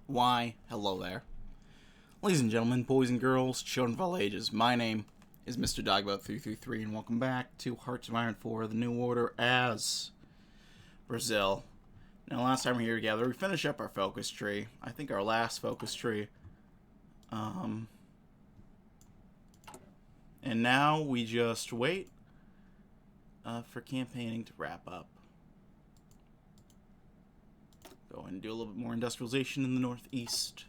Why, hello there. Ladies and gentlemen, boys and girls, children of all ages, my name is Mr. Dogboat333, and welcome back to Hearts of Iron 4, the New Order as Brazil. Now, last time we were here together, we finished up our focus tree. I think our last focus tree. And now we just wait for campaigning to wrap up. Go and do a little bit more industrialization in the northeast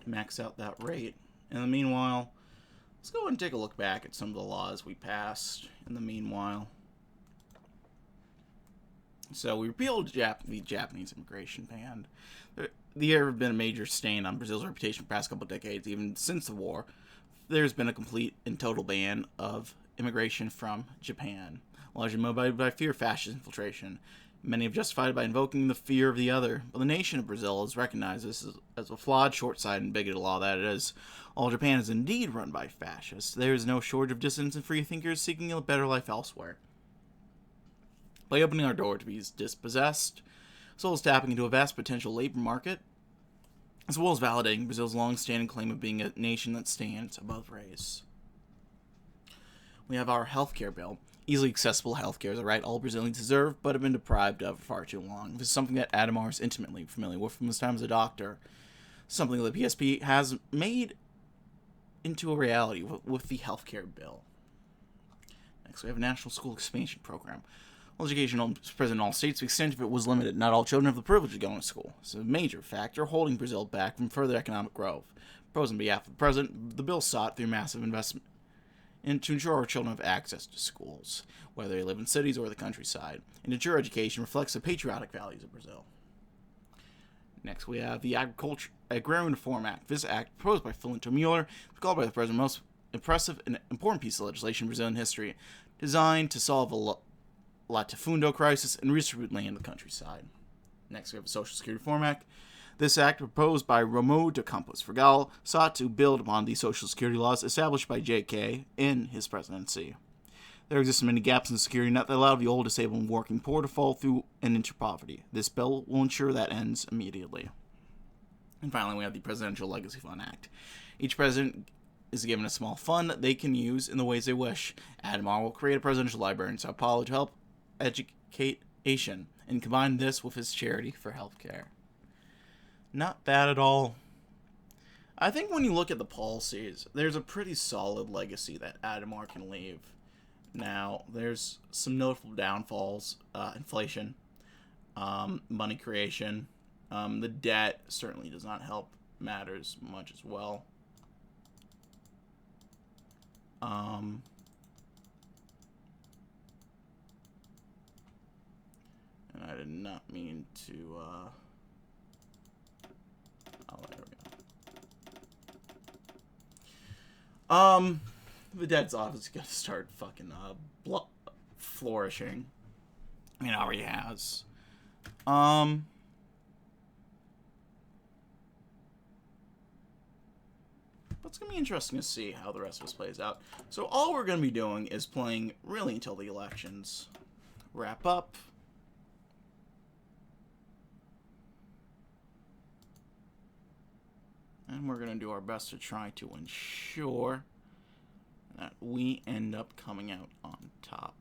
to max out that rate. In the meanwhile, let's go and take a look back at some of the laws we passed in the meanwhile. So we repealed the Japanese immigration ban. There have been a major stain on Brazil's reputation for the past couple of decades. Even since the war, there's been a complete and total ban of immigration from Japan, largely motivated by fear of fascist infiltration. Many have justified it by invoking the fear of the other, but the nation of Brazil has recognized this as a flawed, short-sighted, and bigoted law that it is. All Japan is indeed run by fascists. There is no shortage of dissidents and freethinkers seeking a better life elsewhere. By opening our door to be dispossessed, as well as tapping into a vast potential labor market, as well as validating Brazil's long-standing claim of being a nation that stands above race. We have our healthcare bill. Easily accessible healthcare is a right all Brazilians deserve, but have been deprived of for far too long. This is something that Adhemar is intimately familiar with from his time as a doctor. Something that the PSP has made into a reality with the healthcare bill. Next, we have a national school expansion program. While education is present in all states, the extent of it was limited. Not all children have the privilege of going to school. This is a major factor holding Brazil back from further economic growth. Proposed on behalf of the president, the bill sought through massive investment and to ensure our children have access to schools, whether they live in cities or the countryside, and to ensure education reflects the patriotic values of Brazil. Next, we have the Agrarian Reform Act. This act, proposed by Philinto Mueller, is called by the president the most impressive and important piece of legislation in Brazilian history, designed to solve a latifundo crisis and redistribute land in the countryside. Next, we have the Social Security Reform Act. This act, proposed by Ramon de Campos Fregal, sought to build upon the Social Security laws established by J.K. in his presidency. There exist many gaps in the security net that allow the old, disabled, and working poor to fall through and into poverty. This bill will ensure that ends immediately. And finally, we have the Presidential Legacy Fund Act. Each president is given a small fund that they can use in the ways they wish. Adhemar will create a presidential library in Sao Paulo to help education and combine this with his charity for healthcare. Not bad at all. I think when you look at the policies, there's a pretty solid legacy that Adhemar can leave. Now, there's some notable downfalls. Inflation, money creation, the debt certainly does not help matters much as well. And I did not mean to, oh, there we go. The debt's obviously gonna start fucking, flourishing. I mean, it already has. But it's gonna be interesting to see how the rest of this plays out. So all we're gonna be doing is playing really until the elections wrap up. And we're going to do our best to try to ensure that we end up coming out on top.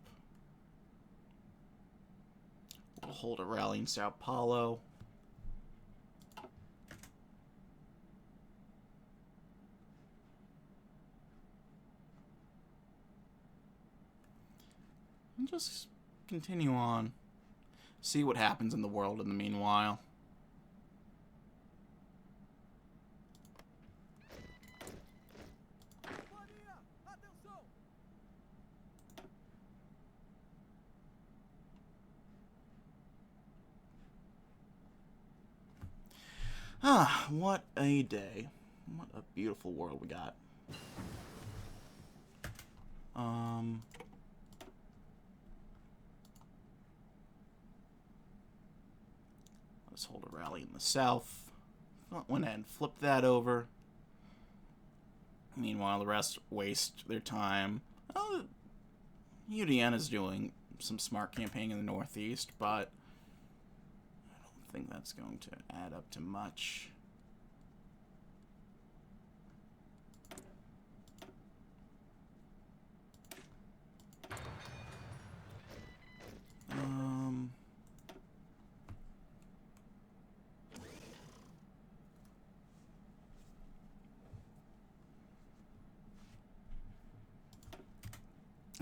We'll hold a rally in Sao Paulo. And just continue on. See what happens in the world in the meanwhile. Ah, what a day. What a beautiful world we got. Let's hold a rally in the south. Went ahead and flipped that over. Meanwhile, the rest waste their time. UDN is doing some smart campaigning in the Northeast, but I don't think that's going to add up to much.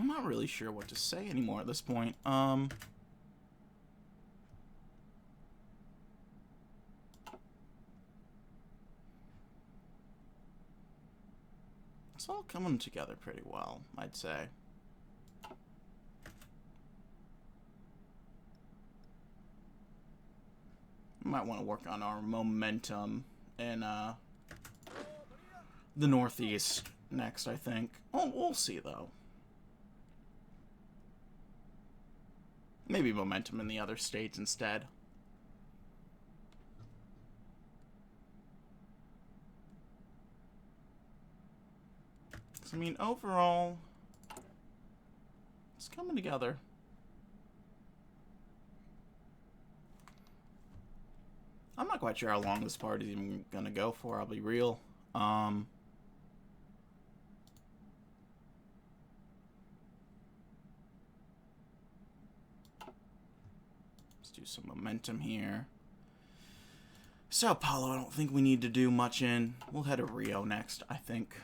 I'm not really sure what to say anymore at this point. It's all coming together pretty well, I'd say. We might want to work on our momentum in the Northeast next, I think. Oh, we'll see, though. Maybe momentum in the other states instead. I mean, overall, it's coming together. I'm not quite sure how long this part is even going to go for, I'll be real. Let's do some momentum here. Sao Paulo, I don't think we need to do much in. We'll head to Rio next, I think.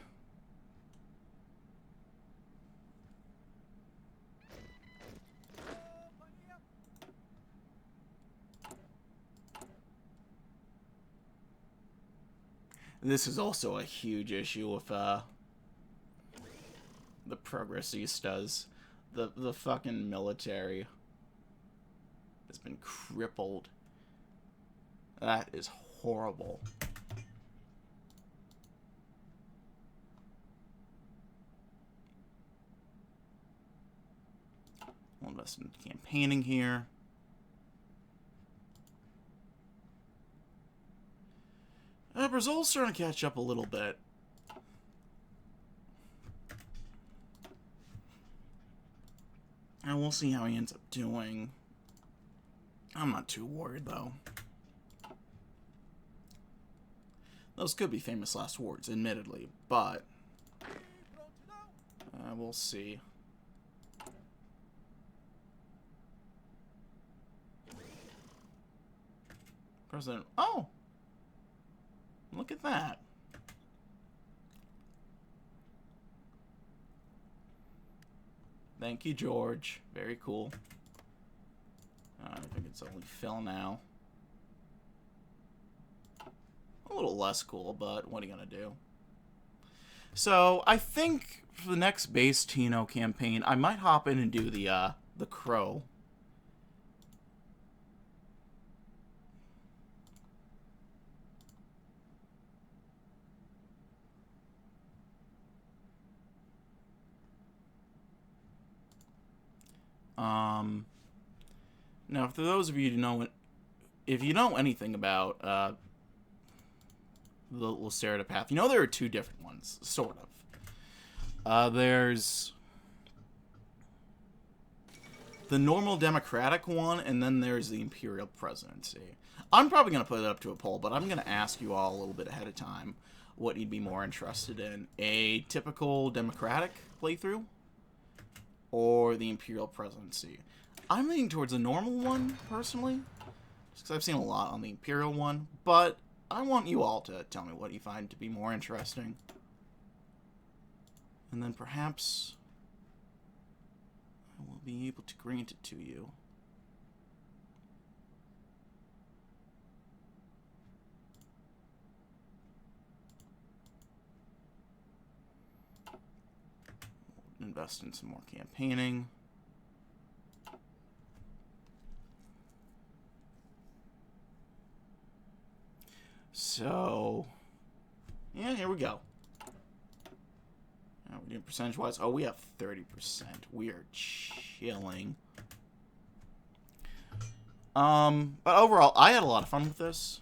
This is also a huge issue with the Progressistas. The fucking military has been crippled. That is horrible. We'll invest in campaigning here. Brazil's starting to catch up a little bit. And we'll see how he ends up doing. I'm not too worried, though. Those could be famous last words, admittedly, but we'll see. President... Oh! Look at that. Thank you, George. Very cool. I think it's only Phil now. A little less cool, but what are you gonna do? So, I think for the next base TNO campaign, I might hop in and do the Crow. Now, for those of you who know, if you know anything about the Lacerda path, you know there are two different ones, sort of. There's the normal democratic one, and then there's the imperial presidency. I'm probably going to put it up to a poll, but I'm going to ask you all a little bit ahead of time what you'd be more interested in. A typical democratic playthrough or the imperial presidency. I'm leaning towards the normal one, personally, just because I've seen a lot on the imperial one, but I want you all to tell me what you find to be more interesting. And then perhaps I will be able to grant it to you. We'll invest in some more campaigning. So, yeah, here we go. Now we're doing percentage-wise. Oh, we have 30%. We are chilling. But overall, I had a lot of fun with this.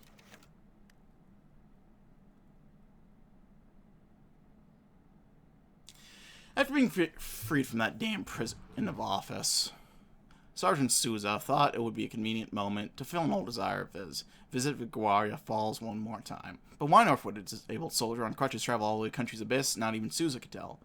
After being freed from that damn prison of office, Sergeant Souza thought it would be a convenient moment to fill an old desire of his, visit Viguaria Falls one more time. But why North would a disabled soldier on crutches travel all the way to the country's abyss? Not even Souza could tell.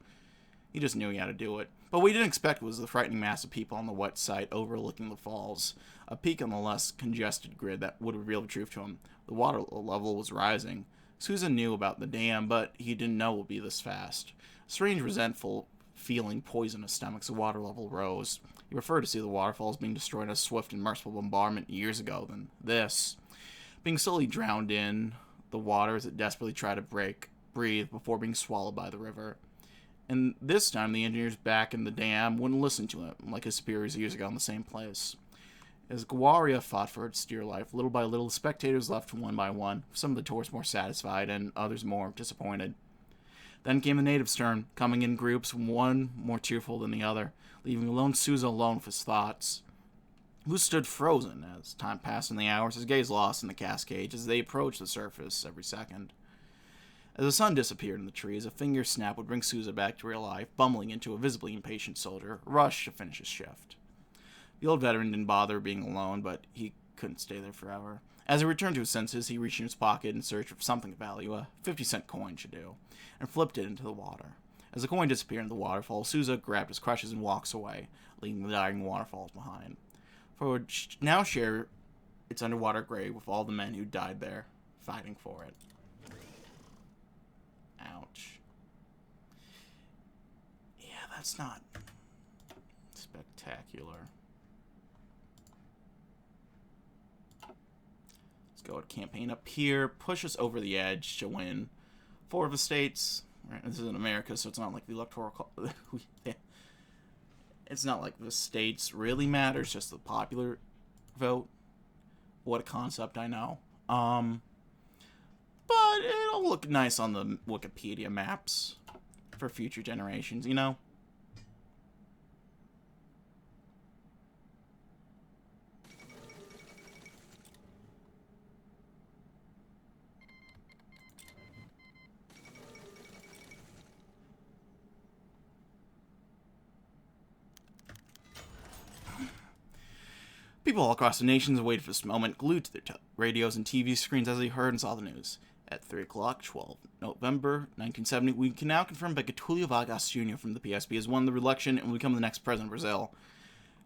He just knew he had to do it. But what he didn't expect was the frightening mass of people on the wet site overlooking the falls, a peak on the less congested grid that would reveal the truth to him. The water level was rising. Souza knew about the dam, but he didn't know it would be this fast. A strange, resentful feeling poisonous stomachs, the water level rose. He preferred to see the waterfalls being destroyed in a swift and merciful bombardment years ago than this. Being slowly drowned in the water as it desperately tried to breathe before being swallowed by the river. And this time, the engineers back in the dam wouldn't listen to him, like his superiors years ago in the same place. As Gawaria fought for its dear life, little by little, the spectators left one by one, some of the tourists more satisfied and others more disappointed. Then came the natives' turn, coming in groups, one more tearful than the other, leaving alone Souza alone with his thoughts. Who stood frozen as time passed in the hours, his gaze lost in the cascades as they approached the surface every second. As the sun disappeared in the trees, a finger snap would bring Souza back to real life, bumbling into a visibly impatient soldier, rushed to finish his shift. The old veteran didn't bother being alone, but he couldn't stay there forever. As he returned to his senses, he reached in his pocket in search of something of value, a 50-cent coin should do, and flipped it into the water. As the coin disappeared in the waterfall, Souza grabbed his crutches and walks away, leaving the dying waterfalls behind. For it would now share its underwater grave with all the men who died there, fighting for it. Ouch. Yeah, that's not spectacular. Let's go with campaign up here. Push us over the edge to win 4 of the states. Right, this is in America, so it's not like the electoral... It's not like the states really matter. It's just the popular vote. What a concept, I know. But it'll look nice on the Wikipedia maps for future generations, you know? People all across the nations waited for this moment, glued to their radios and TV screens as they heard and saw the news. At 3 o'clock, 12 November 1970, we can now confirm that Getulio Vargas Jr. from the PSP has won the election and will become the next president of Brazil.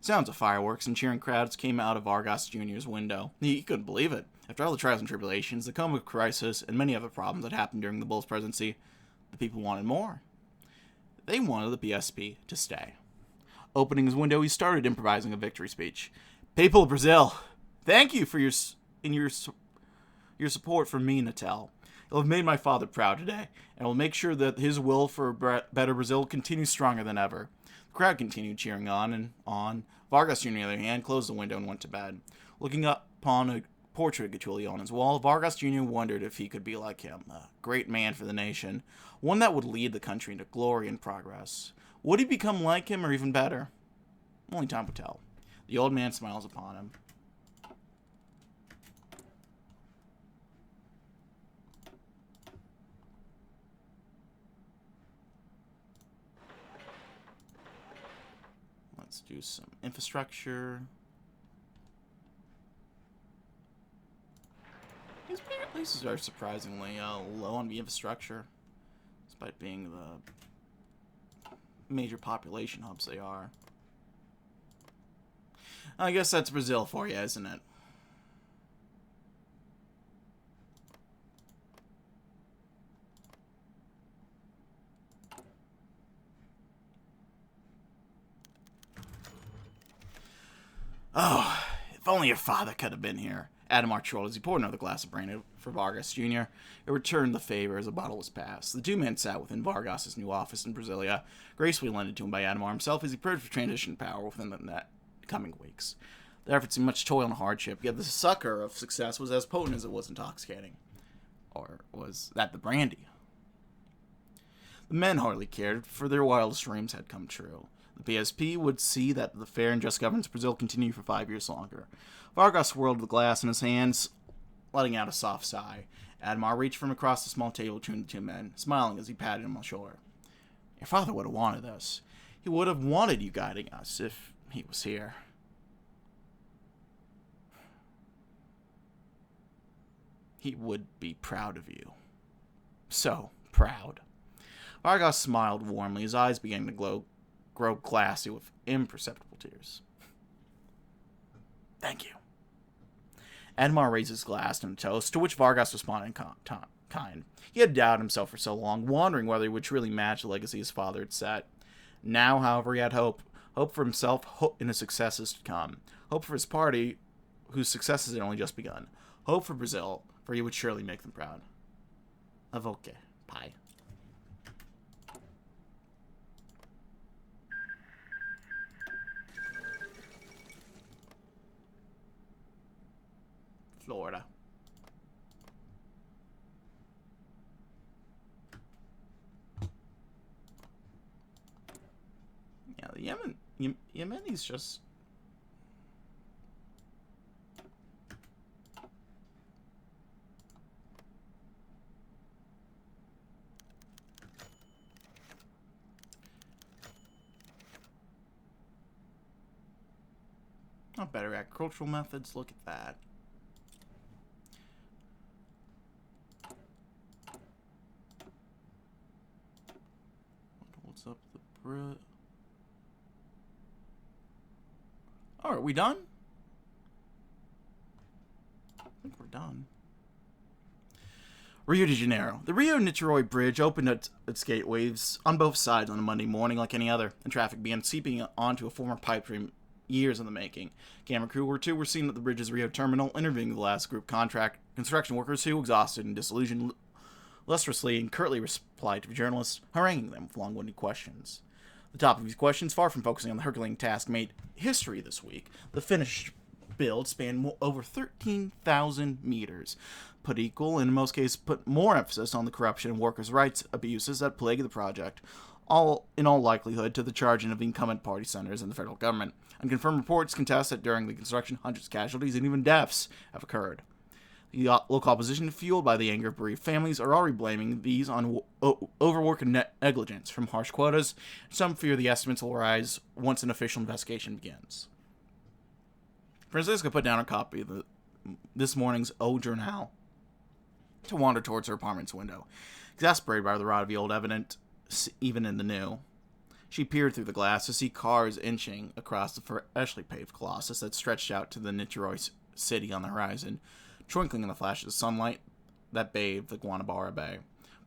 Sounds of fireworks and cheering crowds came out of Vargas Jr.'s window. He couldn't believe it. After all the trials and tribulations, the COVID crisis, and many other problems that happened during the Bull's presidency, the people wanted more. They wanted the PSP to stay. Opening his window, he started improvising a victory speech. People of Brazil, thank you for your support for me, Natal. You'll have made my father proud today, and will make sure that his will for a better Brazil continues stronger than ever. The crowd continued cheering on and on. Vargas Jr., on the other hand, closed the window and went to bed. Looking up upon a portrait of Getulio on his wall, Vargas Jr. wondered if he could be like him, a great man for the nation, one that would lead the country into glory and progress. Would he become like him or even better? Only time would tell. The old man smiles upon him. Let's do some infrastructure. These bigger places are surprisingly low on the infrastructure, despite being the major population hubs they are. I guess that's Brazil for you, isn't it? Oh, if only your father could have been here. Adhemar trolled as he poured another glass of brandy for Vargas Jr. It returned the favor as the bottle was passed. The two men sat within Vargas's new office in Brasilia, gracefully lended to him by Adhemar himself as he prepared for transition power within the coming weeks. The effort seemed much toil and hardship, yet the succor of success was as potent as it was intoxicating. Or was that the brandy? The men hardly cared, for their wildest dreams had come true. The PSP would see that the fair and just governance of Brazil continue for 5 years longer. Vargas swirled the glass in his hands, letting out a soft sigh. Adhemar reached from across the small table between the two men, smiling as he patted him on the shoulder. Your father would have wanted this. He would have wanted you guiding us if he was here. He would be proud of you. So proud. Vargas smiled warmly, his eyes began to grow glassy with imperceptible tears. Thank you. Adhemar raised his glass in a toast, to which Vargas responded in kind. He had doubted himself for so long, wondering whether he would truly match the legacy his father had set. Now, however, he had hope. Hope for himself, hope in his successes to come. Hope for his party, whose successes had only just begun. Hope for Brazil, for he would surely make them proud. Avoke. Pie. Florida. Yeah, the Yemenis just... Not better agricultural methods, look at that. What's up the Brit? Oh, are we done? I think we're done. Rio de Janeiro. The Rio-Niterói Bridge opened its gateways on both sides on a Monday morning like any other, and traffic began seeping onto a former pipe dream years in the making. Camera crew were seen at the bridge's Rio terminal, interviewing the last group construction workers who, exhausted and disillusioned, lustriously and curtly replied to journalists, haranguing them with long-winded questions. The top of these questions, far from focusing on the Herculean task, made history this week. The finished build spanned over 13,000 meters, put equal, and in most cases put more emphasis on the corruption and workers' rights abuses that plague the project, in all likelihood to the charging of the incumbent party senators and the federal government. Unconfirmed reports contest that during the construction, hundreds of casualties and even deaths have occurred. The local opposition, fueled by the anger of bereaved families, are already blaming these on overwork and negligence from harsh quotas. Some fear the estimates will rise once an official investigation begins. Francisca put down a copy of this morning's O Journal to wander towards her apartment's window, exasperated by the rot of the old evident, even in the new. She peered through the glass to see cars inching across the freshly paved colossus that stretched out to the Niterói city on the horizon, twinkling in the flashes of sunlight that bathed the Guanabara Bay.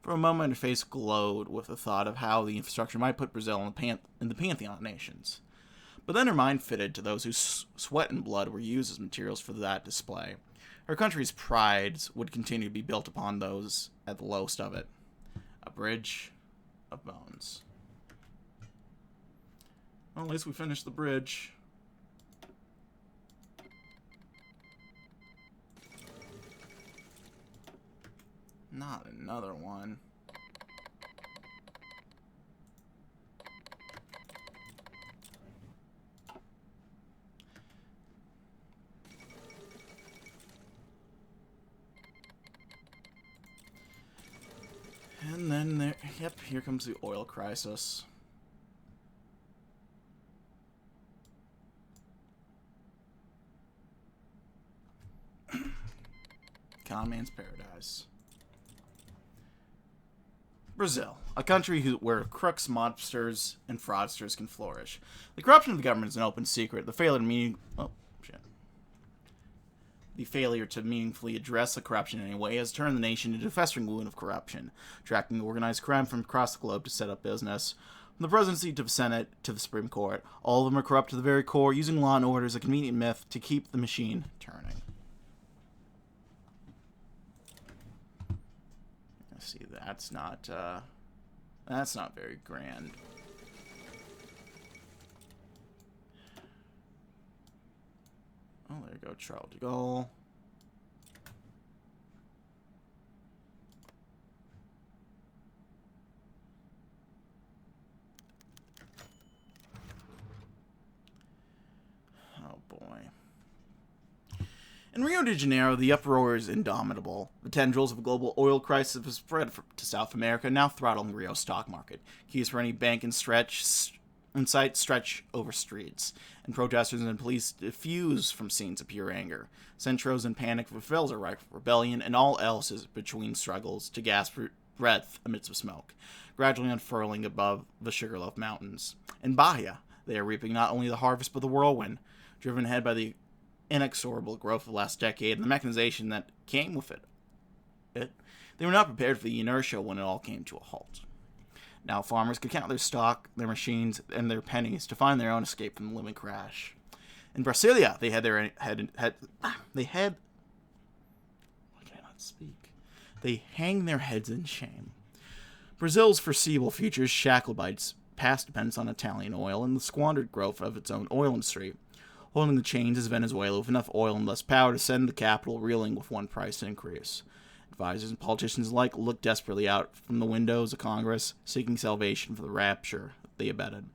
For a moment, her face glowed with the thought of how the infrastructure might put Brazil in the pantheon of nations. But then her mind fitted to those whose sweat and blood were used as materials for that display. Her country's pride would continue to be built upon those at the lowest of it. A bridge of bones. Well, at least we finished the bridge. Not another one. And then there, yep, here comes the oil crisis. Con man's paradise. Brazil, a country where crooks, mobsters, and fraudsters can flourish. The corruption of the government is an open secret. The failure to meaningfully address the corruption in any way has turned the nation into a festering wound of corruption, attracting organized crime from across the globe to set up business. From the presidency to the Senate to the Supreme Court, all of them are corrupt to the very core, using law and order as a convenient myth to keep the machine turning. See, that's not very grand. Oh, there you go, Charles de Gaulle. Oh boy. In Rio de Janeiro, the uproar is indomitable. The tendrils of a global oil crisis have spread to South America, now throttling Rio's stock market. Keys for any bank in sight stretch over streets, and protesters and police diffuse from scenes of pure anger. Centros in panic, fulfills a right for rebellion, and all else is between struggles to gasp breath amidst the smoke, gradually unfurling above the Sugarloaf Mountains. In Bahia, they are reaping not only the harvest but the whirlwind, driven ahead by the inexorable growth of the last decade and the mechanization that came with it. They were not prepared for the inertia when it all came to a halt. Now farmers could count their stock, their machines, and their pennies to find their own escape from the looming crash. In Brasilia, they hang their heads in shame. Brazil's foreseeable future is shackled by its past dependence on Italian oil and the squandered growth of its own oil industry. Holding the chains is Venezuela with enough oil and less power to send the capital reeling with one price increase. Advisors and politicians alike look desperately out from the windows of Congress, seeking salvation for the rapture they abetted.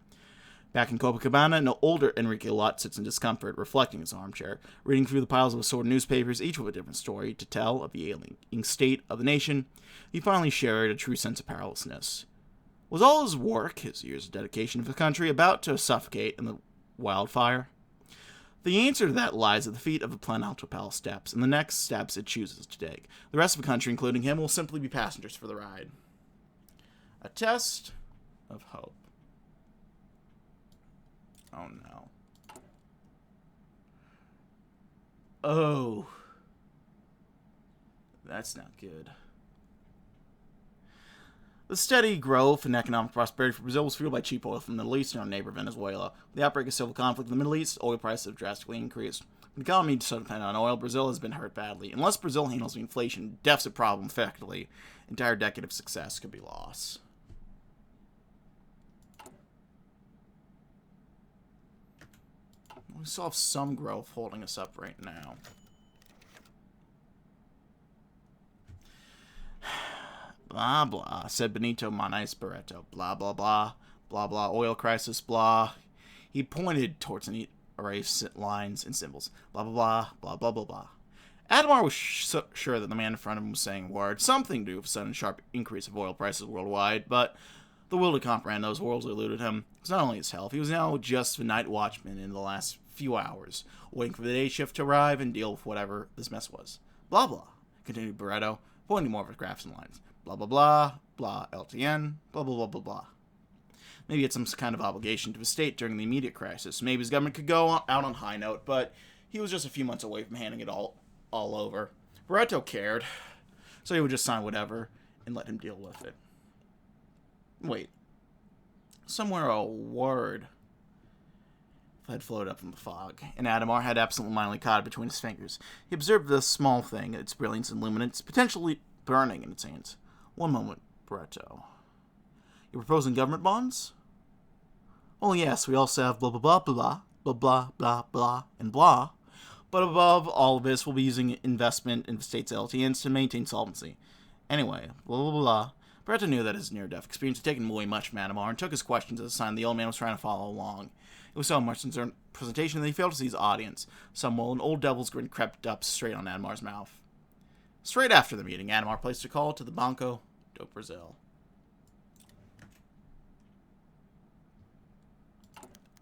Back in Copacabana, an older Enrique Lot sits in discomfort, reflecting his armchair, reading through the piles of assorted newspapers, each with a different story to tell of the ailing state of the nation. He finally shared a true sense of powerlessness. Was all his work, his years of dedication to the country, about to suffocate in the wildfire? The answer to that lies at the feet of the Planalto Palace steps, and the next steps it chooses to take. The rest of the country, including him, will simply be passengers for the ride. A test of hope. Oh no. Oh. That's not good. The steady growth and economic prosperity for Brazil was fueled by cheap oil from the Middle East and our neighbor Venezuela. With the outbreak of civil conflict in the Middle East, oil prices have drastically increased. When the economy so dependent on oil, Brazil has been hurt badly. Unless Brazil handles the inflation deficit problem effectively, an entire decade of success could be lost. We still have some growth holding us up right now. Blah, blah, said Benito Manais Barreto. Blah, blah, blah. Blah, blah, oil crisis, blah. He pointed towards an erased lines and symbols. Blah, blah, blah, blah, blah, blah, blah. Adhemar was sure that the man in front of him was saying words, something to do with a sudden sharp increase of oil prices worldwide, but the will to comprehend those words eluded him. It was not only his health, he was now just the night watchman in the last few hours, waiting for the day shift to arrive and deal with whatever this mess was. Blah, blah, continued Barreto, pointing more of his graphs and lines. Blah, blah, blah, blah, LTN, blah, blah, blah, blah, blah. Maybe he had some kind of obligation to his state during the immediate crisis. Maybe his government could go out on a high note, but he was just a few months away from handing it all over. Barreto cared, so he would just sign whatever and let him deal with it. Wait. Somewhere a word had floated up from the fog, and Adhemar had absentmindedly caught it between his fingers. He observed the small thing, its brilliance and luminance, potentially burning in its hands. One moment, Barreto. You're proposing government bonds? Oh yes, we also have blah blah blah blah blah blah blah blah and blah. But above all of this, we'll be using investment in the state's LTNs to maintain solvency. Anyway, blah blah blah. Barreto knew that his near-death experience had taken away much from Adhemar and took his questions as a sign the old man was trying to follow along. It was so much in his presentation that he failed to see his audience. Somewhat, an old devil's grin crept up straight on Adhemar's mouth. Straight after the meeting, Adhemar placed a call to the Banco do Brasil.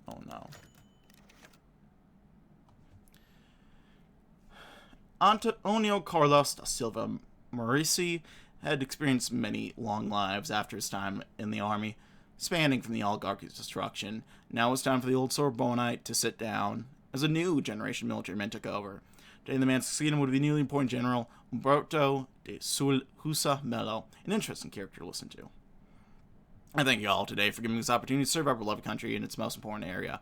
Oh no. Antonio Carlos da Silva Maurici had experienced many long lives after his time in the army, spanning from the oligarchy's destruction. Now it was time for the old Sorbonite to sit down as a new generation of military men took over. Today the man succeeding would be the newly appointed General Humberto de Sousa Melo, an interesting character to listen to. I thank you all today for giving me this opportunity to serve our beloved country in its most important area.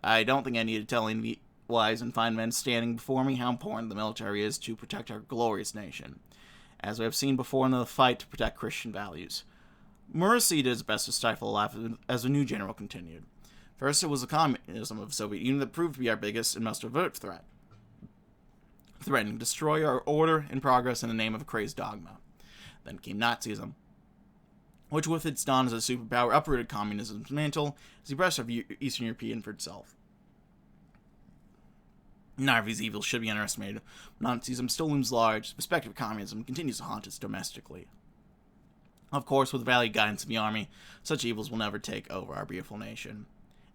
I don't think I need to tell any of the wise and fine men standing before me how important the military is to protect our glorious nation, as we have seen before in the fight to protect Christian values. Maurici did his best to stifle a laugh as the new general continued. First, it was the communism of the Soviet Union that proved to be our biggest and most overt threat, threatening to destroy our order and progress in the name of a crazed dogma. Then came Nazism, which with its dawn as a superpower uprooted communism's mantle as the oppressor of Eastern European for itself. Neither of these evils should be underestimated. Nazism still looms large. The perspective of communism continues to haunt us domestically. Of course, with the valued guidance of the army, such evils will never take over our beautiful nation.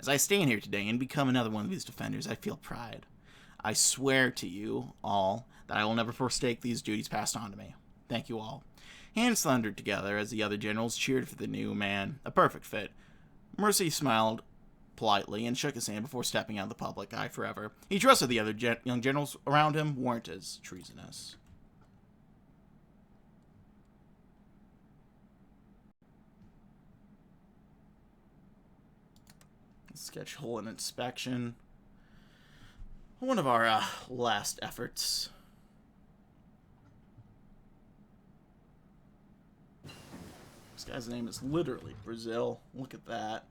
As I stand here today and become another one of these defenders, I feel pride. I swear to you all that I will never forsake these duties passed on to me. Thank you all. Hands thundered together as the other generals cheered for the new man, a perfect fit. Mercy smiled politely and shook his hand before stepping out of the public eye forever. He trusted the other young generals around him weren't as treasonous. Schedule an inspection. One of our last efforts. This guy's name is literally Brazil. Look at that.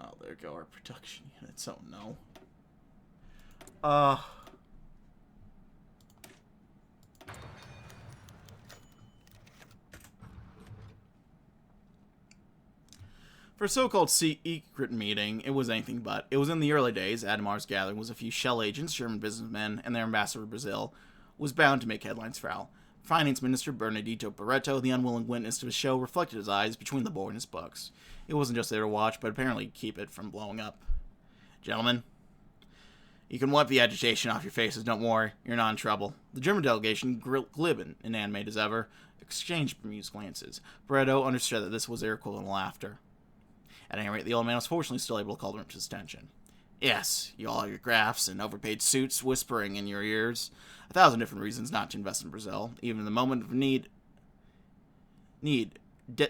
Oh, there go our production units. Oh no. For a so-called secret meeting, it was anything but. It was in the early days. Adhemar's gathering was a few shell agents, German businessmen, and their ambassador to Brazil was bound to make headlines foul. Finance Minister Bernardito Barreto, the unwilling witness to the show, reflected his eyes between the board and his books. He wasn't just there to watch, but apparently keep it from blowing up. Gentlemen, you can wipe the agitation off your faces, don't worry, you're not in trouble. The German delegation, glib and inanimate as ever, exchanged bemused glances. Barreto understood that this was their equivalent of laughter. At any rate, the old man was fortunately still able to call the room to his attention. Yes, you all have your graphs and overpaid suits whispering in your ears. 1,000 different reasons not to invest in Brazil, even in the moment of need,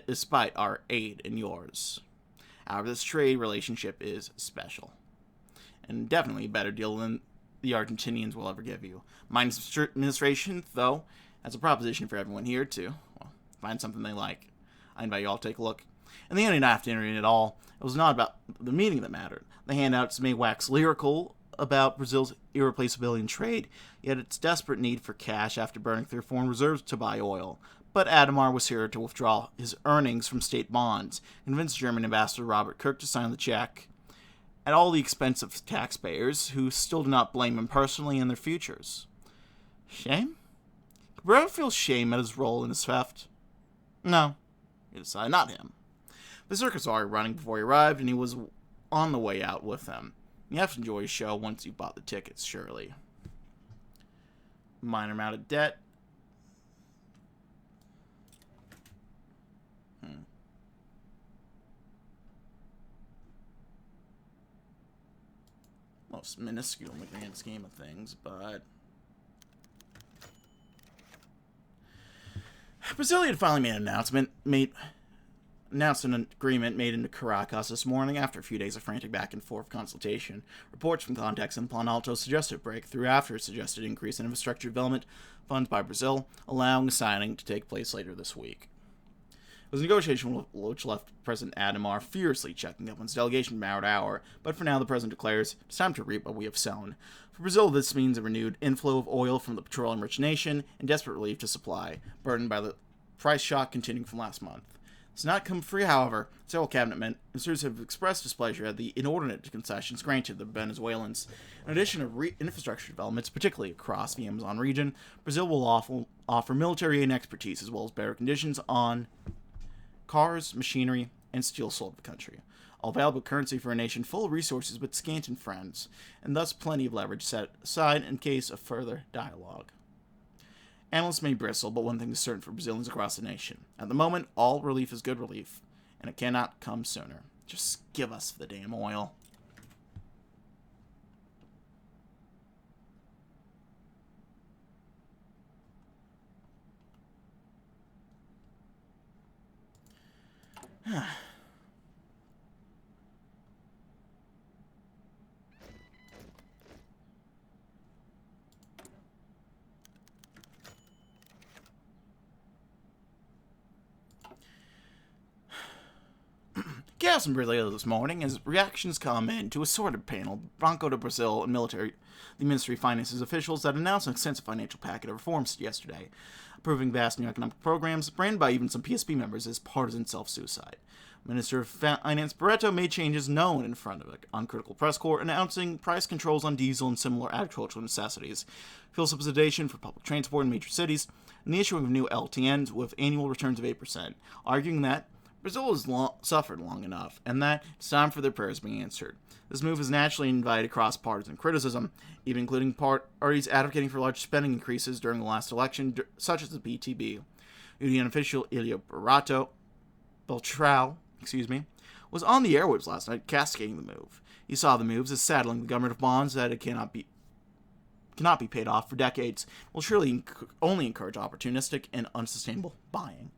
despite our aid and yours. However, this trade relationship is special, and definitely a better deal than the Argentinians will ever give you. My administration, though, has a proposition for everyone here to find something they like. I invite you all to take a look. And the only afternoon at all, it was not about the meeting that mattered. The handouts may wax lyrical about Brazil's irreplaceability in trade, yet its desperate need for cash after burning through foreign reserves to buy oil. But Adhemar was here to withdraw his earnings from state bonds, convince German Ambassador Robert Kirk to sign the check, at all the expense of taxpayers who still do not blame him personally and their futures. Shame? Cabrera feels shame at his role in his theft? No, he decided not him. The circus was already running before he arrived, and he was on the way out with them. You have to enjoy his show once you bought the tickets, surely. Minor amount of debt. Most minuscule in the grand scheme of things, but Brazil had finally made an announced an agreement made into Caracas this morning after a few days of frantic back-and-forth consultation. Reports from contacts in Planalto suggested a breakthrough after a suggested increase in infrastructure development funds by Brazil, allowing a signing to take place later this week. It was a negotiation which left President Adhemar furiously checking up on his delegation hour to hour, but for now the president declares it's time to reap what we have sown. For Brazil, this means a renewed inflow of oil from the petroleum-rich nation and desperate relief to supply, burdened by the price shock continuing from last month. It's not come free, however. Several cabinet ministers have expressed displeasure at the inordinate concessions granted the Venezuelans. In addition to infrastructure developments, particularly across the Amazon region, Brazil will offer military and expertise as well as better conditions on cars, machinery, and steel sold to the country. All valuable currency for a nation full of resources but scant in friends, and thus plenty of leverage set aside in case of further dialogue. Analysts may bristle, but one thing is certain for Brazilians across the nation. At the moment, all relief is good relief, and it cannot come sooner. Just give us the damn oil. Chaos in Brazil this morning as reactions come in to a sorted panel, Banco do Brazil and the Ministry of Finance's officials that announced an extensive financial packet of reforms yesterday, approving vast new economic programs, branded by even some PSP members as partisan self-suicide. Minister of Finance Barreto made changes known in front of an uncritical press corps, announcing price controls on diesel and similar agricultural necessities, fuel subsidization for public transport in major cities, and the issuing of new LTNs with annual returns of 8%, arguing that Brazil has suffered long enough, and that it's time for their prayers being answered. This move has naturally invited cross-partisan criticism, even including parties advocating for large spending increases during the last election, such as the BTB. Union official Ilio Beltrao, was on the airwaves last night castigating the move. He saw the moves as saddling the government of bonds that it cannot be paid off for decades will surely only encourage opportunistic and unsustainable buying.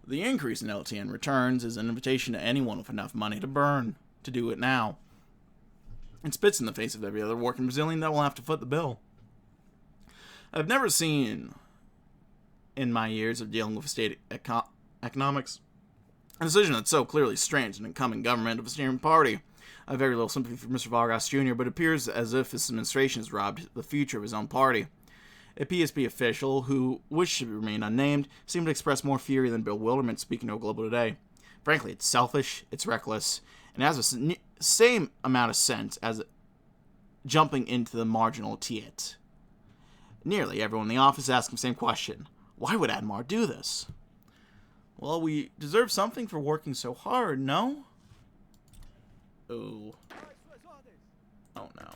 The increase in LTN returns is an invitation to anyone with enough money to burn to do it now. It spits in the face of every other working Brazilian that will have to foot the bill. I've never seen, in my years of dealing with state economics, a decision that's so clearly strange an incoming government of a steering party. I have very little sympathy for Mr. Vargas Jr., but it appears as if his administration has robbed the future of his own party. A PSP official, who wished to remain unnamed, seemed to express more fury than bewilderment speaking to Globo today. Frankly, it's selfish, it's reckless, and has the same amount of sense as jumping into the marginal Tiet. Nearly everyone in the office asked him the same question. Why would Adhemar do this? Well, we deserve something for working so hard, no? Ooh. Oh no.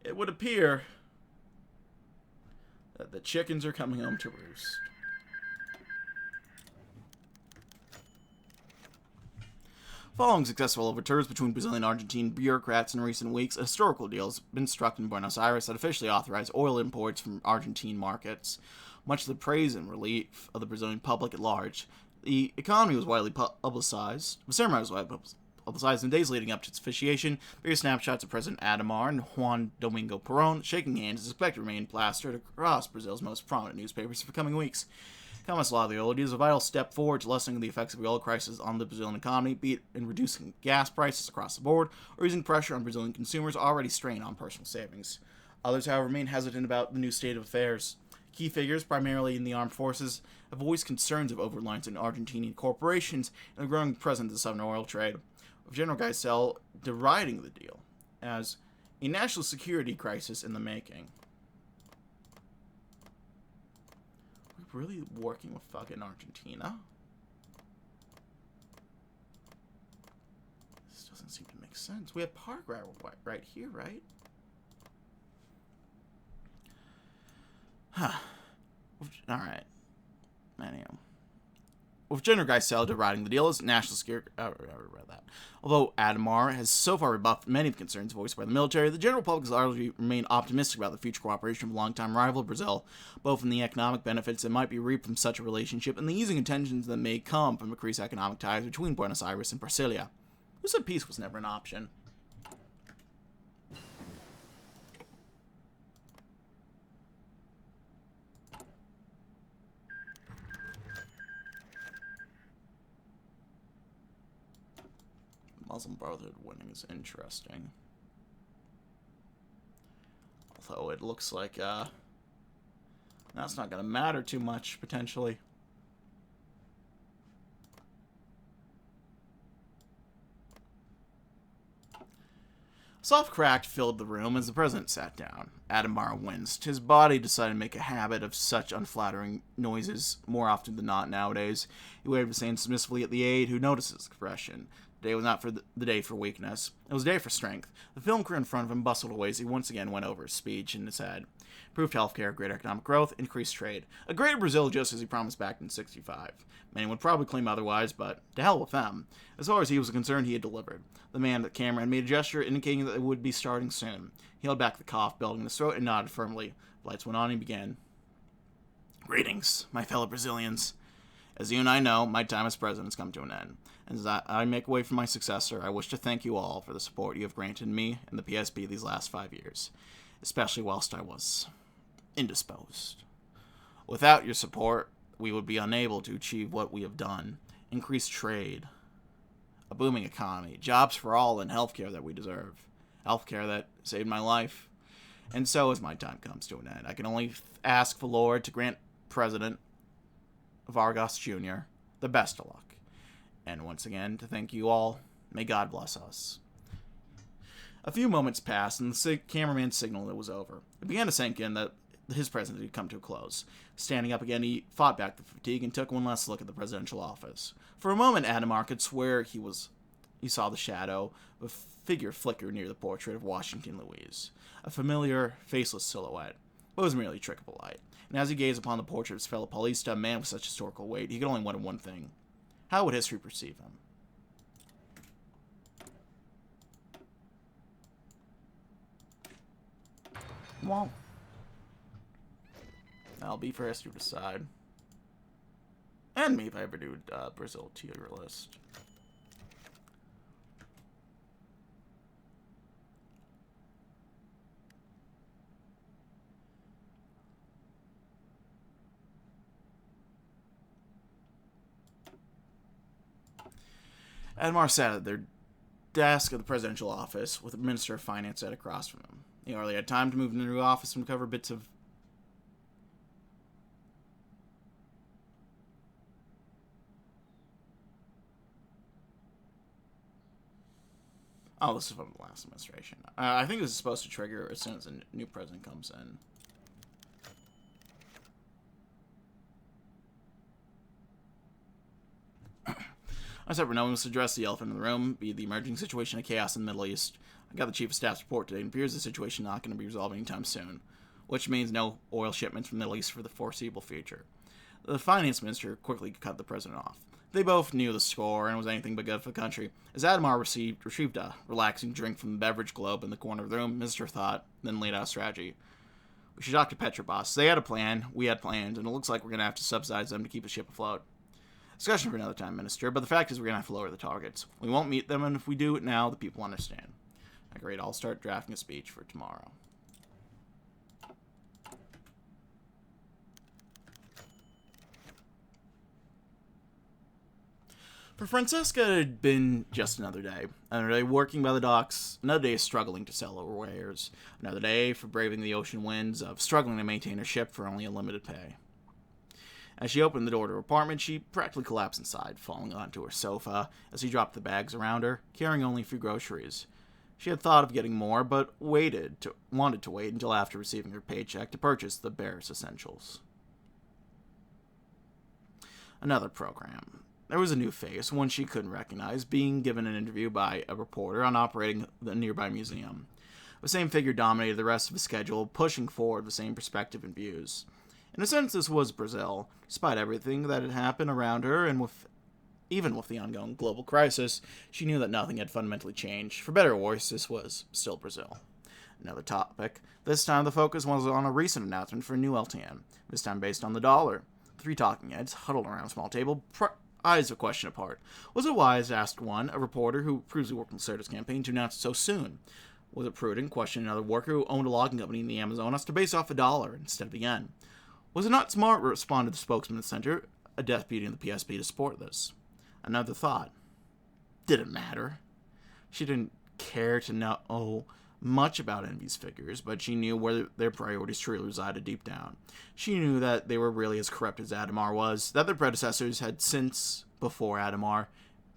It would appear that the chickens are coming home to roost. Following successful overtures between Brazilian and Argentine bureaucrats in recent weeks, a historical deal has been struck in Buenos Aires that officially authorized oil imports from Argentine markets. Much to the praise and relief of the Brazilian public at large, the economy was widely publicized. The ceremony was widely publicized in the days leading up to its officiation. Various snapshots of President Adhemar and Juan Domingo Perón shaking hands is expected to remain plastered across Brazil's most prominent newspapers for the coming weeks. Comments law, the oil deal is a vital step forward to lessening the effects of the oil crisis on the Brazilian economy, be it in reducing gas prices across the board or using pressure on Brazilian consumers already strained on personal savings. Others, however, remain hesitant about the new state of affairs. Key figures, primarily in the armed forces, have voiced concerns of over-reliance on Argentinian corporations and the growing presence of the southern oil trade, with General Geisel deriding the deal as a national security crisis in the making. We're really working with fucking Argentina? This doesn't seem to make sense. We have Paraguay right here, right? Huh. Alright. Anyhow. With General Geisel deriding the deal as national security... I read that. Although Adhemar has so far rebuffed many of the concerns voiced by the military, the general public has largely remained optimistic about the future cooperation of a longtime rival of Brazil, both in the economic benefits that might be reaped from such a relationship and the easing intentions that may come from increased economic ties between Buenos Aires and Brasilia. Who said peace was never an option? Muslim Brotherhood winning is interesting. Although it looks like that's not going to matter too much, potentially. A soft crack filled the room as the president sat down. Adhemar winced. His body decided to make a habit of such unflattering noises more often than not nowadays. He waved his hand submissively at the aide, who noticed his expression. The day was not the day for weakness. It was a day for strength. The film crew in front of him bustled away as he once again went over his speech in his head. Improved healthcare, greater economic growth, increased trade. A greater Brazil just as he promised back in '65. Many would probably claim otherwise, but to hell with them. As far as he was concerned, he had delivered. The man at the camera had made a gesture indicating that it would be starting soon. He held back the cough, building in his throat, and nodded firmly. The lights went on and he began. Greetings, my fellow Brazilians. As you and I know, my time as president has come to an end. As I make way for my successor, I wish to thank you all for the support you have granted me and the PSP these last 5 years, especially whilst I was indisposed. Without your support, we would be unable to achieve what we have done. Increased trade, a booming economy, jobs for all, and healthcare that we deserve. Healthcare that saved my life. And so as my time comes to an end, I can only ask the Lord to grant President Vargas Jr. the best of luck. And once again, to thank you all, may God bless us. A few moments passed, and the cameraman signaled it was over. It began to sink in that his presidency had come to a close. Standing up again, he fought back the fatigue and took one last look at the presidential office. For a moment, Adhemar could swear he saw the shadow of a figure flicker near the portrait of Washington Louise. A familiar, faceless silhouette, but it was merely a trick of a light. And as he gazed upon the portrait of his fellow Paulista, a man with such historical weight, he could only wonder one thing. How would history perceive him? Well, that'll be for us to decide. And me if I ever do Brazil tier list. Adhemar sat at their desk at the presidential office with the Minister of Finance sat across from him. He hardly had time to move into the new office and cover bits of... Oh, this is from the last administration. I think this is supposed to trigger as soon as a new president comes in. I said no one must address the elephant in the room, be the emerging situation of chaos in the Middle East. I got the Chief of Staff's report today, and it appears the situation not going to be resolved anytime soon, which means no oil shipments from the Middle East for the foreseeable future. The finance minister quickly cut the president off. They both knew the score, and it was anything but good for the country. As Adhemar retrieved a relaxing drink from the beverage globe in the corner of the room, Minister thought, then laid out a strategy. We should talk to Petrobras. They had a plan, we had plans, and it looks like we're going to have to subsidize them to keep the ship afloat. Discussion for another time, Minister, but the fact is we're going to have to lower the targets. We won't meet them, and if we do it now, the people understand. Agreed, I'll start drafting a speech for tomorrow. For Francesca, it had been just another day. Another day working by the docks, another day of struggling to sell her wares, another day for braving the ocean winds, of struggling to maintain her ship for only a limited pay. As she opened the door to her apartment, she practically collapsed inside, falling onto her sofa as he dropped the bags around her, carrying only a few groceries. She had thought of getting more, but wanted to wait until after receiving her paycheck to purchase the barest essentials. Another program. There was a new face, one she couldn't recognize, being given an interview by a reporter on operating the nearby museum. The same figure dominated the rest of the schedule, pushing forward the same perspective and views. In a sense, this was Brazil. Despite everything that had happened around her, and even with the ongoing global crisis, she knew that nothing had fundamentally changed. For better or worse, this was still Brazil. Another topic. This time the focus was on a recent announcement for a new LTN, this time based on the dollar. The three talking heads huddled around a small table, eyes a question apart. Was it wise, asked one, a reporter who previously worked on the Certus campaign, to announce it so soon? Was it prudent, questioned another worker who owned a logging company in the Amazonas, to base off a dollar instead of the yen? Was it not smart, responded the spokesman at the center, a deputy in the PSP, to support this? Another thought. Did it matter? She didn't care to know much about Envy's figures, but she knew where their priorities truly resided deep down. She knew that they were really as corrupt as Adhemar was, that their predecessors had since, before Adhemar,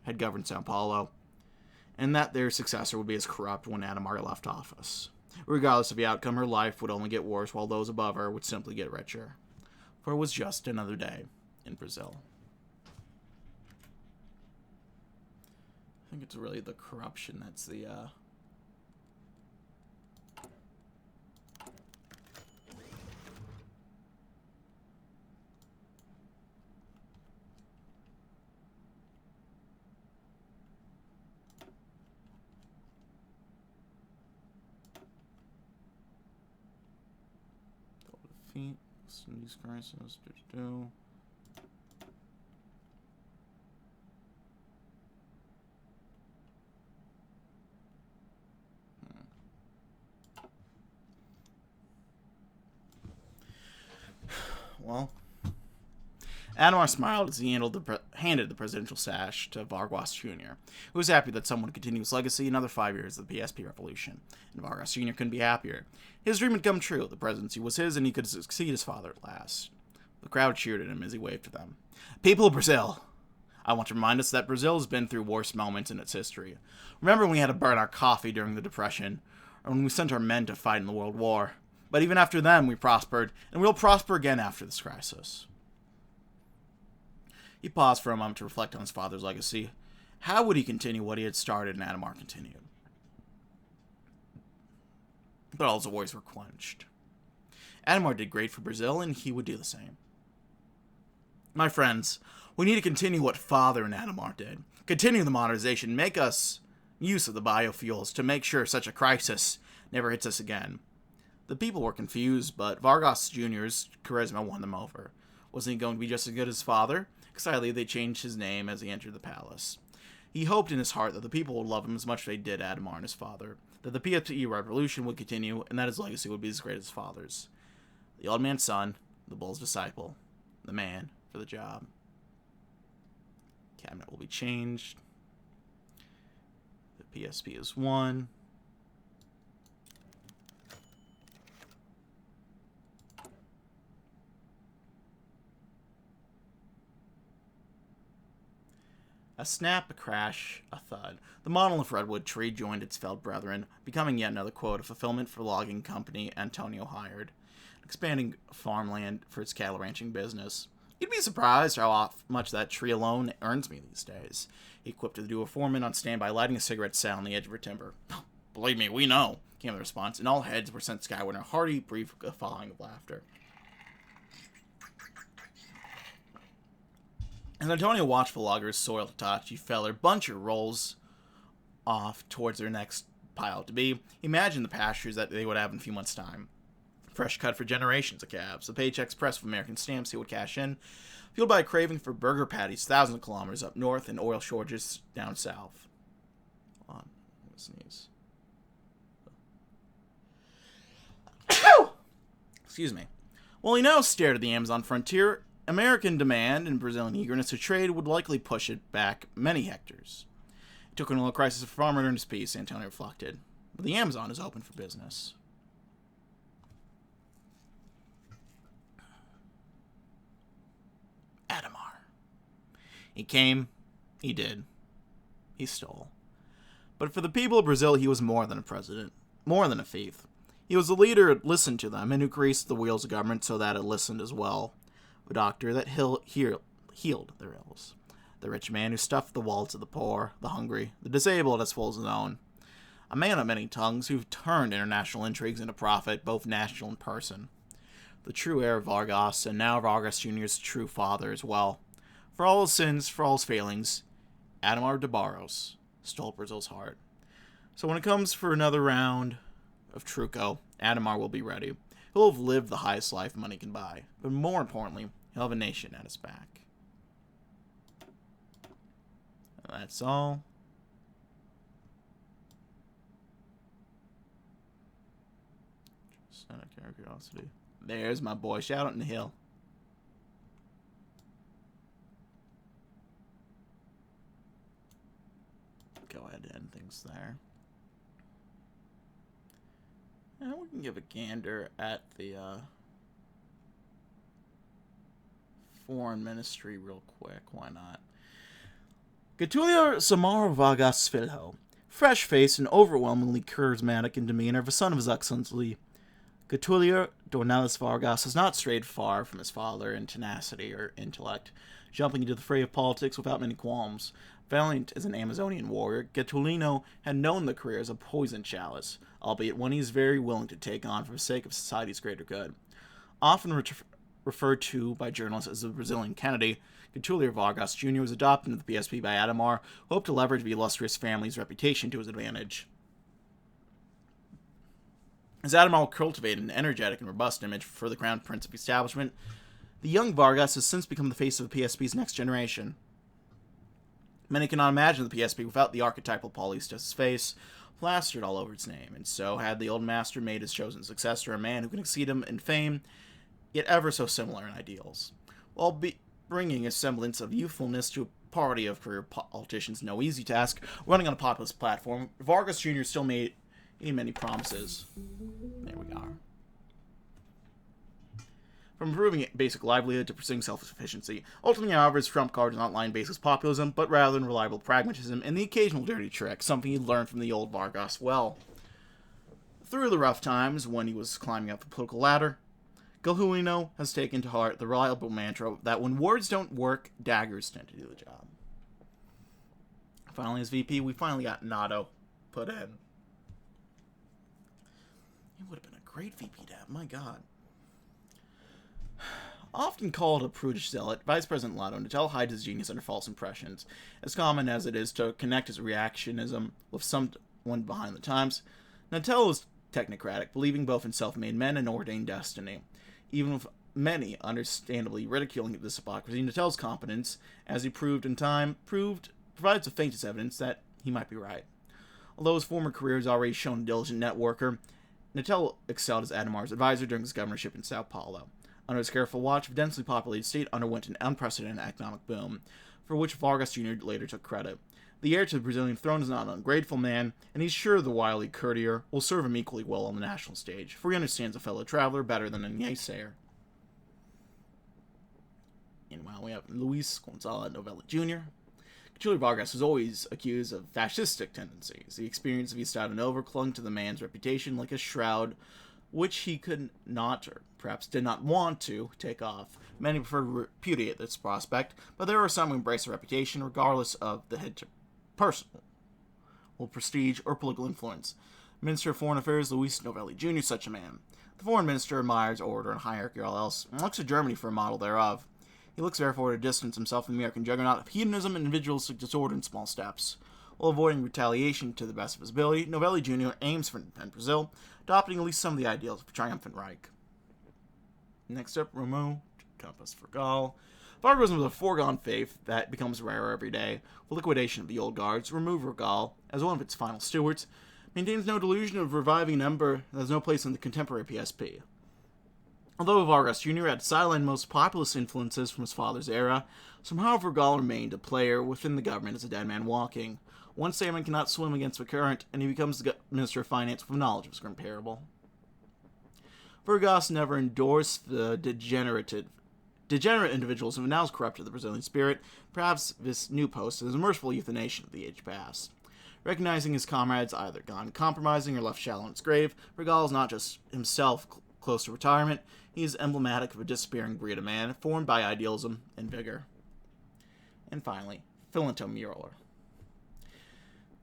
had governed Sao Paulo, and that their successor would be as corrupt when Adhemar left office. Regardless of the outcome, her life would only get worse, while those above her would simply get richer. For it was just another day in Brazil. I think it's really the corruption that's the, defeat. These crises. Well, Adhemar smiled as he handed the presidential sash to Vargas Jr., who was happy that someone would continue his legacy another 5 years of the PSP revolution, and Vargas Jr. couldn't be happier. His dream had come true, the presidency was his, and he could succeed his father at last. The crowd cheered at him as he waved to them. People of Brazil, I want to remind us that Brazil has been through worse moments in its history. Remember when we had to burn our coffee during the Depression, or when we sent our men to fight in the World War? But even after them, we prospered, and we'll prosper again after this crisis. He paused for a moment to reflect on his father's legacy. How would he continue what he had started, and Adhemar continued? But all his worries were quenched. Adhemar did great for Brazil, and he would do the same. My friends, we need to continue what Father and Adhemar did. Continue the modernization, make us use of the biofuels to make sure such a crisis never hits us again. The people were confused, but Vargas Jr.'s charisma won them over. Wasn't he going to be just as good as his father? Excitedly, they changed his name as he entered the palace. He hoped in his heart that the people would love him as much as they did Adhemar and his father, that the PFE revolution would continue, and that his legacy would be as great as his father's. The old man's son, the bull's disciple, the man for the job. Cabinet will be changed. The PSP is 1. A snap, a crash, a thud. The monolith redwood tree joined its felled brethren, becoming yet another quota fulfillment for logging company Antonio hired, expanding farmland for its cattle ranching business. You'd be surprised how much that tree alone earns me these days. He equipped the duo foreman on standby, lighting a cigarette sat on the edge of her timber. Believe me, we know, came the response, and all heads were sent skyward in a hearty, brief following of laughter. As Antonio watched the logger's soiled Hitachi feller buncher rolls off towards their next pile to be, he imagined the pastures that they would have in a few months' time. Fresh cut for generations of calves, the paychecks pressed with American stamps he would cash in, fueled by a craving for burger patties thousands of kilometers up north and oil shortages down south. Hold on, I'm gonna sneeze. Excuse me. While he now stared at the Amazon frontier, American demand and Brazilian eagerness to trade would likely push it back many hectares. It took an oil crisis for farmer to earn his peace, Antonio reflected. But the Amazon is open for business. Adhemar. He came, he did, he stole. But for the people of Brazil, he was more than a president, more than a thief. He was a leader who listened to them and who greased the wheels of government so that it listened as well. A doctor that healed their ills. The rich man who stuffed the wallets of the poor, the hungry, the disabled as well as his own. A man of many tongues who turned international intrigues into profit, both national and person. The true heir of Vargas, and now Vargas Jr.'s true father as well. For all his sins, for all his failings, Adhemar de Barros stole Brazil's heart. So when it comes for another round of Truco, Adhemar will be ready. He'll have lived the highest life money can buy, but more importantly, he'll have a nation at his back. And that's all. Just out of curiosity. There's my boy. Shout out in the hill. Go ahead and end things there. And we can give a gander at the foreign ministry real quick. Why not? Getulio Samaro Vargas Filho, fresh-faced and overwhelmingly charismatic in demeanor, the son of his excellency, Getulio Dornelles Vargas has not strayed far from his father in tenacity or intellect, jumping into the fray of politics without many qualms. Valiant as an Amazonian warrior, Getulino had known the career as a poison chalice, albeit one he is very willing to take on for the sake of society's greater good. Often referred to by journalists as the Brazilian Kennedy, Getulio Vargas Jr. was adopted into the PSP by Adhemar, who hoped to leverage the illustrious family's reputation to his advantage. As Adhemar cultivated an energetic and robust image for the Crown Prince of the establishment, the young Vargas has since become the face of the PSP's next generation. Many cannot imagine the PSP without the archetypal Paulista's face plastered all over its name, and so had the old master made his chosen successor a man who can exceed him in fame, yet ever so similar in ideals. While bringing a semblance of youthfulness to a party of career politicians no easy task, running on a populist platform, Vargas Jr. still made many promises. There we are. From improving basic livelihood to pursuing self-sufficiency. Ultimately, however, his trump card is not line basis populism, but rather than reliable pragmatism and the occasional dirty trick, something he learned from the old Vargas well. Through the rough times, when he was climbing up the political ladder, Getulino has taken to heart the reliable mantra that when words don't work, daggers tend to do the job. Finally, as VP, we finally got Nato put in. He would have been a great VP to have, my god. Often called a prudish zealot, Vice President Lotto Natel hides his genius under false impressions. As common as it is to connect his reactionism with someone behind the times, Natel is technocratic, believing both in self-made men and ordained destiny. Even with many understandably ridiculing this hypocrisy, Natel's competence, as he proved in time, provides the faintest evidence that he might be right. Although his former career has already shown a diligent networker, Natel excelled as Adhemar's advisor during his governorship in Sao Paulo. Under his careful watch, the densely populated state underwent an unprecedented economic boom, for which Vargas Jr. later took credit. The heir to the Brazilian throne is not an ungrateful man, and he's sure the wily courtier will serve him equally well on the national stage, for he understands a fellow traveler better than a naysayer. Meanwhile, we have Luis Gonzalo Novella Jr. Getulio Vargas was always accused of fascistic tendencies. The experience of Estado Novo clung to the man's reputation like a shroud, which he could not, or perhaps did not want to, take off. Many prefer to repudiate this prospect, but there are some who embrace the reputation regardless of the head to personal prestige or political influence. Minister of Foreign Affairs Luis Novelli Jr. is such a man. The foreign minister admires order and hierarchy all else, and looks to Germany for a model thereof. He looks therefore to distance himself from the American juggernaut of hedonism and individualistic disorder in small steps. While avoiding retaliation to the best of his ability, Novelli Jr. aims for independent Brazil, adopting at least some of the ideals of a triumphant Reich. Next up, Ramon Campos Forgal. Vargas was a foregone faith that becomes rarer every day. The liquidation of the old guards, remove Forgal as one of its final stewards, maintains no delusion of reviving an ember that has no place in the contemporary PSP. Although Vargas Jr. had sidelined most populist influences from his father's era, somehow Forgal remained a player within the government as a dead man walking. One salmon cannot swim against the current, and he becomes the Minister of Finance with knowledge of his grim parable. Vargas never endorsed the degenerate individuals who now corrupted the Brazilian spirit. Perhaps this new post is a merciful euthanation of the age past. Recognizing his comrades either gone compromising or left shallow in its grave, Forgal is not just himself close to retirement, he is emblematic of a disappearing breed of man, formed by idealism and vigor. And finally, Filinto Mueller.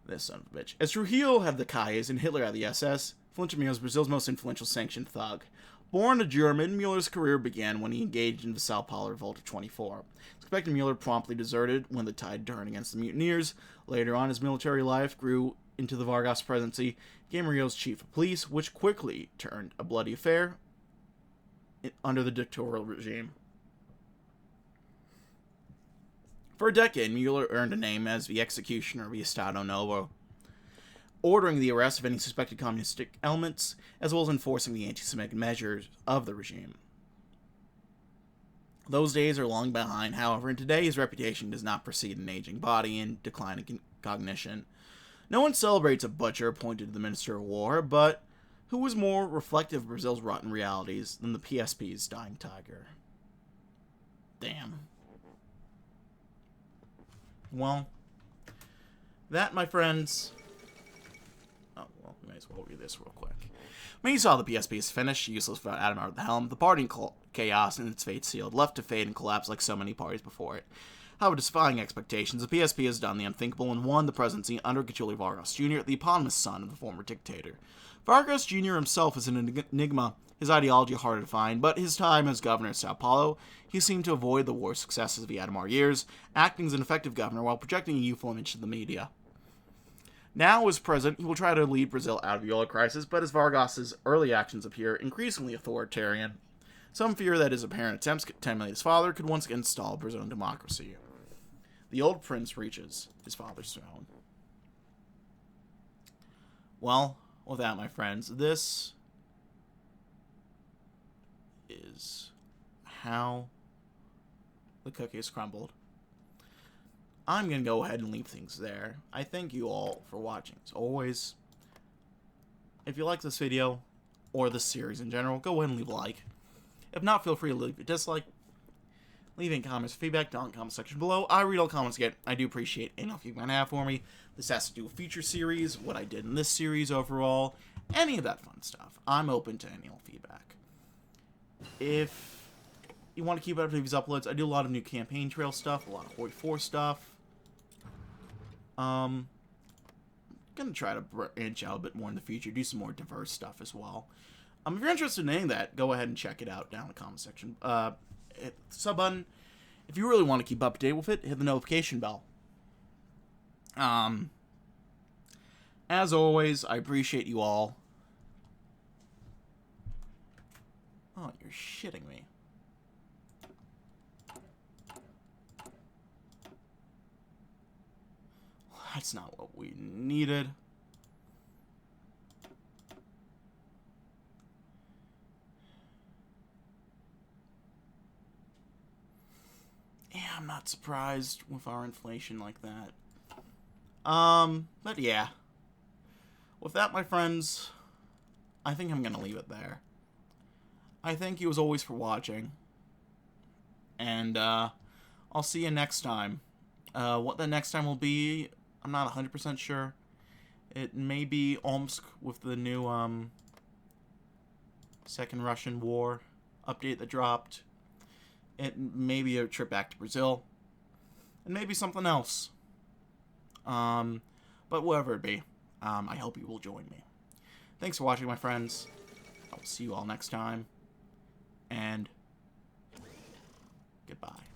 This son of a bitch. As Trujillo had the Kayes and Hitler had the SS, Filinto Mueller is Brazil's most influential sanctioned thug. Born a German, Mueller's career began when he engaged in the Sao Paulo Revolt of 24. Expected Mueller promptly deserted when the tide turned against the mutineers. Later on, his military life grew into the Vargas presidency, became Rio's chief of police, which quickly turned a bloody affair under the dictatorial regime. For a decade, Mueller earned a name as the executioner of the Estado Novo, ordering the arrest of any suspected communistic elements, as well as enforcing the anti-Semitic measures of the regime. Those days are long behind, however, and today his reputation does not precede an aging body and declining cognition. No one celebrates a butcher appointed to the Minister of War, but who was more reflective of Brazil's rotten realities than the PSP's dying tiger? Damn. Well, that, my friends... Oh, well, we may as well read this real quick. When you saw the PSP is finished, useless without Adhemar at the helm, the party in chaos and its fate sealed, left to fade and collapse like so many parties before it. However, defying expectations, the PSP has done the unthinkable and won the presidency under Getulio Vargas Jr., the eponymous son of the former dictator. Vargas Jr. himself is an enigma, his ideology harder to find, but his time as governor of Sao Paulo, he seemed to avoid the worst successes of the Adhemar years, acting as an effective governor while projecting a youthful image to the media. Now, as president, he will try to lead Brazil out of the oil crisis, but as Vargas's early actions appear increasingly authoritarian, some fear that his apparent attempts to emulate his father could once again install Brazilian democracy. The old prince reaches his father's throne. Well, with that, my friends, this is how the cookie is crumbled. I'm going to go ahead and leave things there. I thank you all for watching. As always, if you like this video, or this series in general, go ahead and leave a like. If not, feel free to leave a dislike. Leave any comments or feedback down in the comment section below. I read all comments again. I do appreciate any feedback you might have for me. This has to do with future series, what I did in this series overall, any of that fun stuff. I'm open to any feedback. If you want to keep up with these uploads, I do a lot of new campaign trail stuff, a lot of HoI 4 stuff. I'm gonna try to branch out a bit more in the future, do some more diverse stuff as well. If you're interested in any of that, go ahead and check it out down in the comment section. Hit the sub button. If you really want to keep up to date with it, hit the notification bell. As always, I appreciate you all. Oh, you're shitting me. That's not what we needed. Yeah, I'm not surprised with our inflation like that. But yeah. With that, my friends, I think I'm gonna leave it there. I thank you as always for watching. And, I'll see you next time. What the next time will be, I'm not 100% sure. It may be Omsk with the new, Second Russian War update that dropped. It may be a trip back to Brazil. And maybe something else. But whatever it be, I hope you will join me. Thanks for watching, my friends. I will see you all next time. And goodbye.